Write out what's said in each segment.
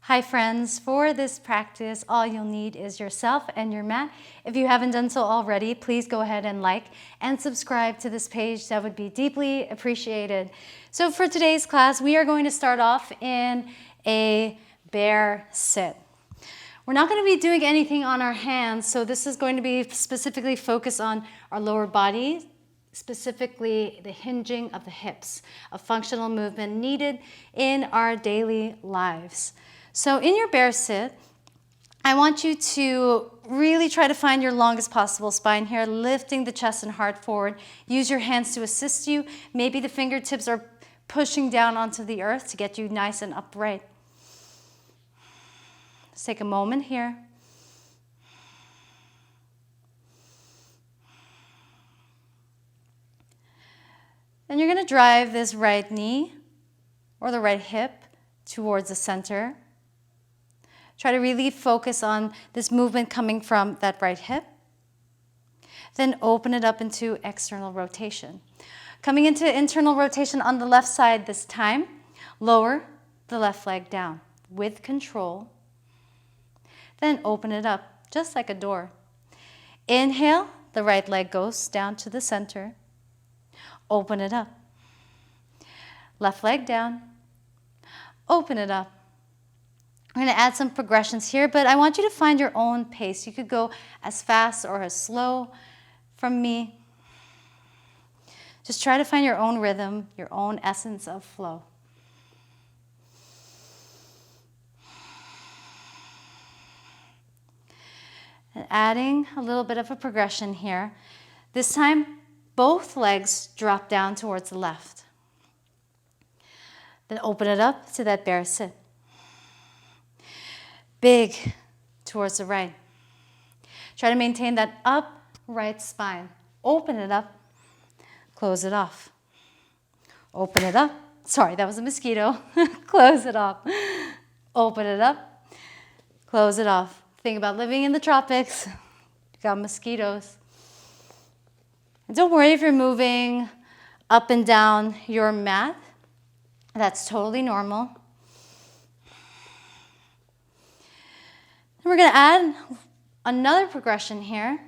Hi friends, for this practice, all you'll need is yourself and your mat. If you haven't done so already, please go ahead and like and subscribe to this page. That would be deeply appreciated. So for today's class, we are going to start off in a bear sit. We're not going to be doing anything on our hands, so this is going to be specifically focused on our lower body, specifically the hinging of the hips, a functional movement needed in our daily lives. So in your bear sit, I want you to really try to find your longest possible spine here, lifting the chest and heart forward. Use your hands to assist you. Maybe the fingertips are pushing down onto the earth to get you nice and upright. Let's take a moment here. Then you're going to drive this right knee or the right hip towards the center. Try to really focus on this movement coming from that right hip. Then open it up into external rotation. Coming into internal rotation on the left side this time, lower the left leg down with control. Then open it up just like a door. Inhale, the right leg goes down to the center. Open it up. Left leg down. Open it up. I'm going to add some progressions here, but I want you to find your own pace. You could go as fast or as slow from me. Just try to find your own rhythm, your own essence of flow. And adding a little bit of a progression here. This time, both legs drop down towards the left. Then open it up to that bear sit. Big towards the right. Try to maintain that upright spine. Open it up, close it off. Open it up. Sorry, that was a mosquito. Close it off. Open it up, close it off. Think about living in the tropics. You got mosquitoes. And don't worry if you're moving up and down your mat. That's totally normal. We're going to add another progression here.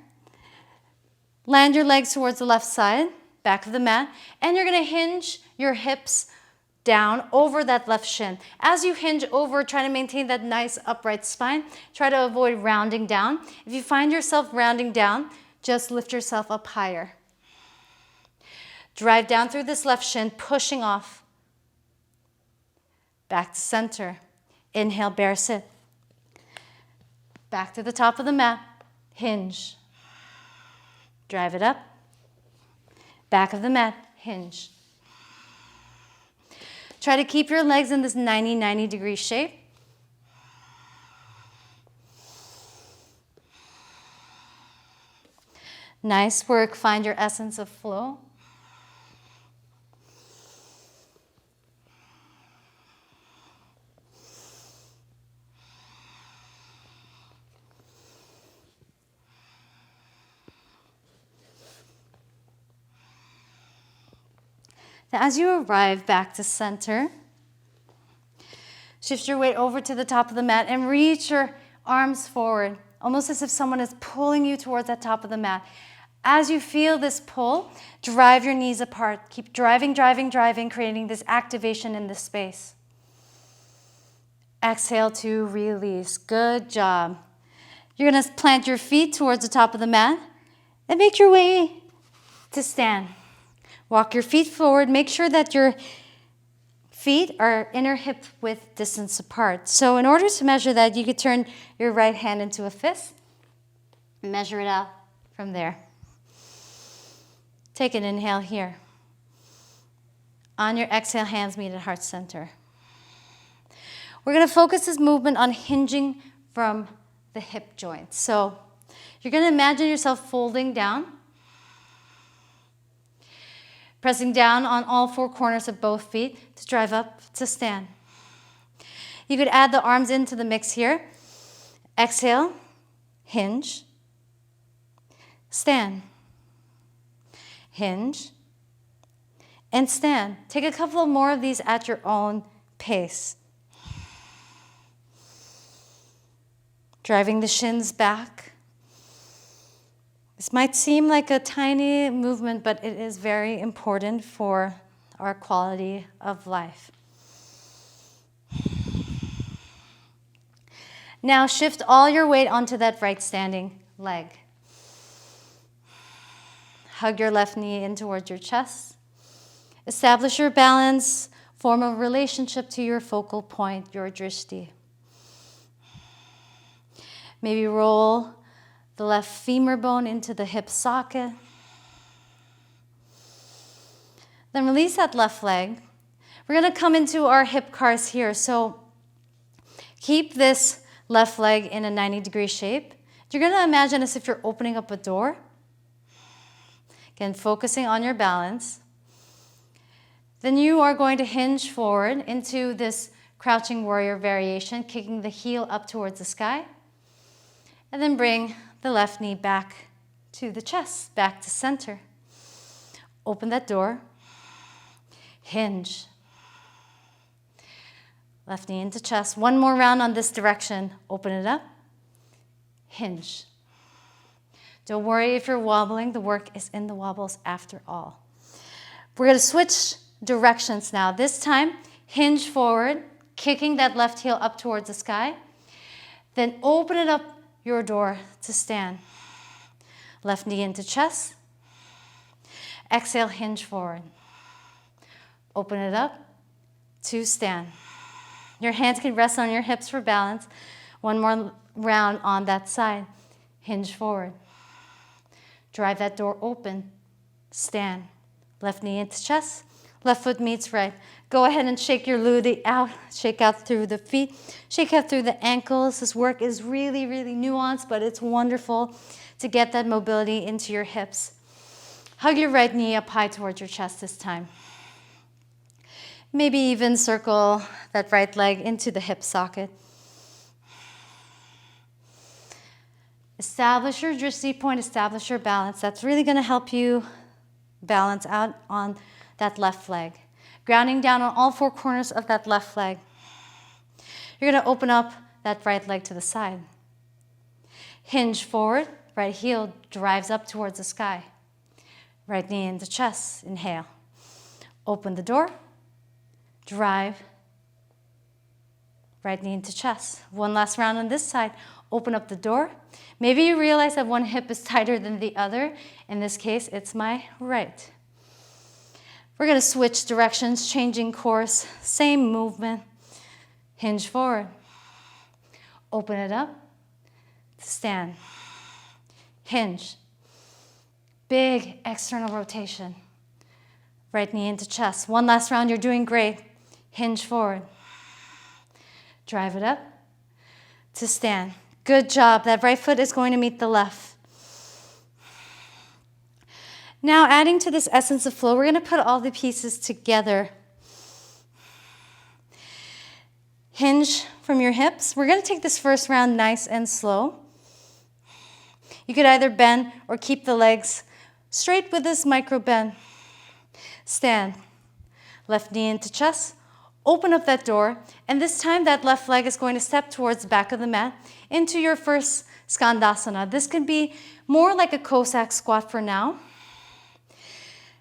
Land your legs towards the left side, back of the mat, and you're going to hinge your hips down over that left shin. As you hinge over, try to maintain that nice upright spine. Try to avoid rounding down. If you find yourself rounding down, just lift yourself up higher. Drive down through this left shin, pushing off. Back to center. Inhale, bear sit. Back to the top of the mat, hinge. Drive it up. Back of the mat, hinge. Try to keep your legs in this 90 degree shape. Nice work. Find your essence of flow. Now, as you arrive back to center, shift your weight over to the top of the mat and reach your arms forward, almost as if someone is pulling you towards that top of the mat. As you feel this pull, drive your knees apart. Keep driving, creating this activation in this space. Exhale to release. Good job. You're going to plant your feet towards the top of the mat and make your way to stand. Walk your feet forward. Make sure that your feet are inner hip width distance apart. So in order to measure that, you could turn your right hand into a fist and measure it out from there. Take an inhale here. On your exhale, hands meet at heart center. We're going to focus this movement on hinging from the hip joint. So you're going to imagine yourself folding down, pressing down on all four corners of both feet to drive up to stand. You could add the arms into the mix here. Exhale, hinge, stand, hinge, and stand. Take a couple more of these at your own pace. Driving the shins back. This might seem like a tiny movement, but it is very important for our quality of life. Now shift all your weight onto that right standing leg. Hug your left knee in towards your chest. Establish your balance, form a relationship to your focal point, your drishti. Maybe roll the left femur bone into the hip socket. Then release that left leg. We're going to come into our hip cars here. So keep this left leg in a 90-degree shape. You're going to imagine as if you're opening up a door. Again, focusing on your balance. Then you are going to hinge forward into this crouching warrior variation, kicking the heel up towards the sky. And then bring the left knee back to the chest, back to center. Open that door. Hinge. Left knee into chest. One more round on this direction. Open it up. Hinge. Don't worry if you're wobbling. The work is in the wobbles after all. We're going to switch directions now. This time, hinge forward, kicking that left heel up towards the sky. Then open it up your door to stand. Left knee into chest. Exhale, hinge forward. Open it up to stand. Your hands can rest on your hips for balance. One more round on that side. Hinge forward. Drive that door open. Stand. Left knee into chest. Left foot meets right. Go ahead and shake your ludi out. Shake out through the feet. Shake out through the ankles. This work is really, really nuanced, but it's wonderful to get that mobility into your hips. Hug your right knee up high towards your chest this time. Maybe even circle that right leg into the hip socket. Establish your drishti point, establish your balance. That's really going to help you balance out on that left leg. Grounding down on all four corners of that left leg. You're going to open up that right leg to the side. Hinge forward, right heel drives up towards the sky. Right knee into chest, inhale. Open the door. Drive, right knee into chest. One last round on this side. Open up the door. Maybe you realize that one hip is tighter than the other. In this case, it's my right. We're going to switch directions, changing course, same movement. Hinge forward. Open it up. Stand. Hinge. Big external rotation. Right knee into chest. One last round, you're doing great. Hinge forward. Drive it up to stand. Good job. That right foot is going to meet the left. Now, adding to this essence of flow, we're going to put all the pieces together. Hinge from your hips. We're going to take this first round nice and slow. You could either bend or keep the legs straight with this micro bend. Stand. Left knee into chest. Open up that door, and this time that left leg is going to step towards the back of the mat into your first Skandasana. This can be more like a Cossack squat for now.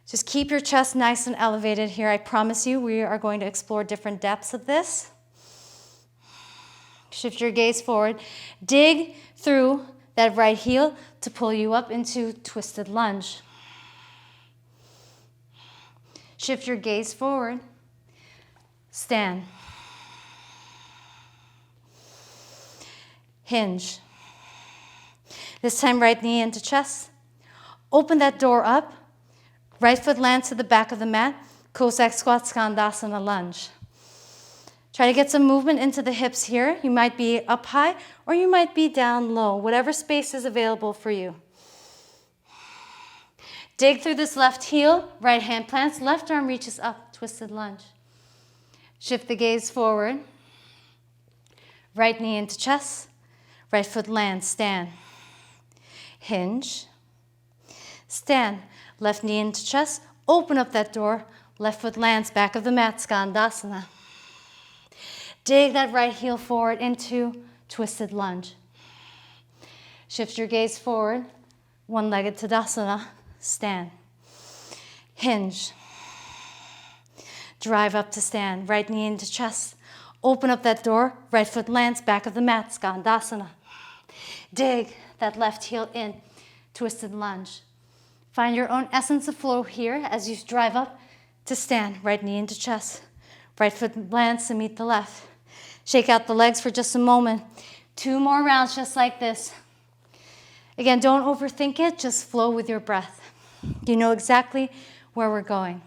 Just keep your chest nice and elevated here. I promise you we are going to explore different depths of this. Shift your gaze forward. Dig through that right heel to pull you up into twisted lunge. Shift your gaze forward. Stand. Hinge. This time, right knee into chest. Open that door up. Right foot lands to the back of the mat. Cossack squat, Skandasana lunge. Try to get some movement into the hips here. You might be up high or you might be down low, whatever space is available for you. Dig through this left heel, right hand plants, left arm reaches up, twisted lunge. Shift the gaze forward. Right knee into chest. Right foot lands, stand. Hinge. Stand. Left knee into chest. Open up that door. Left foot lands, back of the mat, Skandasana. Dig that right heel forward into twisted lunge. Shift your gaze forward. One-legged Tadasana. Stand. Hinge. Drive up to stand. Right knee into chest. Open up that door. Right foot lands back of the mat. Skandasana. Dig that left heel in. Twisted lunge. Find your own essence of flow here as you drive up to stand. Right knee into chest. Right foot lands to meet the left. Shake out the legs for just a moment. 2 more rounds just like this. Again, don't overthink it. Just flow with your breath. You know exactly where we're going.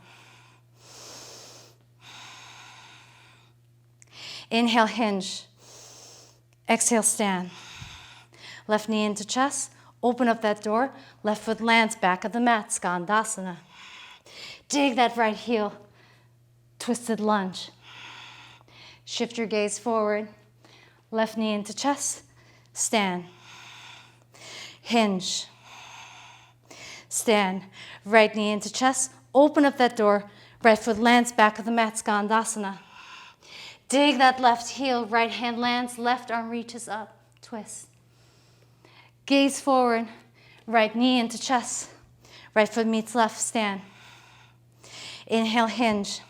Inhale, hinge. Exhale, stand. Left knee into chest. Open up that door. Left foot lands back of the mat. Skandasana. Dig that right heel. Twisted lunge. Shift your gaze forward. Left knee into chest. Stand. Hinge. Stand. Right knee into chest. Open up that door. Right foot lands back of the mat. Skandasana. Dig that left heel. Right hand lands. Left arm reaches up. Twist. Gaze forward. Right knee into chest. Right foot meets left. Stand. Inhale, hinge.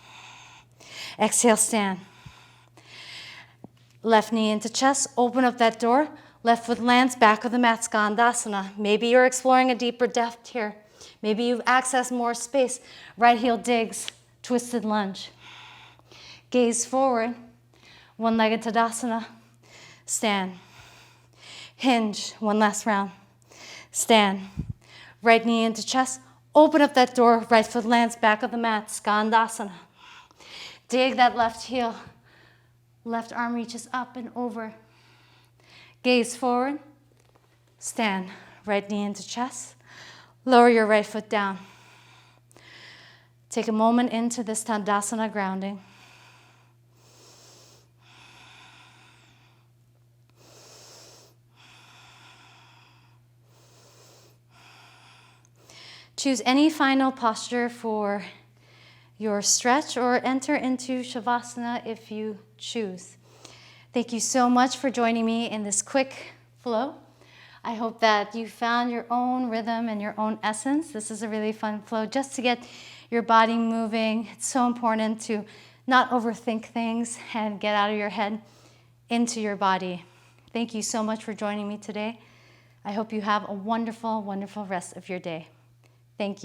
Exhale, stand. Left knee into chest. Open up that door. Left foot lands back of the mat. Skandasana. Maybe you're exploring a deeper depth here. Maybe you've accessed more space. Right heel digs. Twisted lunge. Gaze forward. One-legged Tadasana. Stand. Hinge. One last round. Stand. Right knee into chest. Open up that door. Right foot lands back of the mat. Skandasana. Dig that left heel. Left arm reaches up and over. Gaze forward. Stand. Right knee into chest. Lower your right foot down. Take a moment into this Tadasana grounding. Choose any final posture for your stretch or enter into Shavasana if you choose. Thank you so much for joining me in this quick flow. I hope that you found your own rhythm and your own essence. This is a really fun flow just to get your body moving. It's so important to not overthink things and get out of your head into your body. Thank you so much for joining me today. I hope you have a wonderful, wonderful rest of your day. Thank you.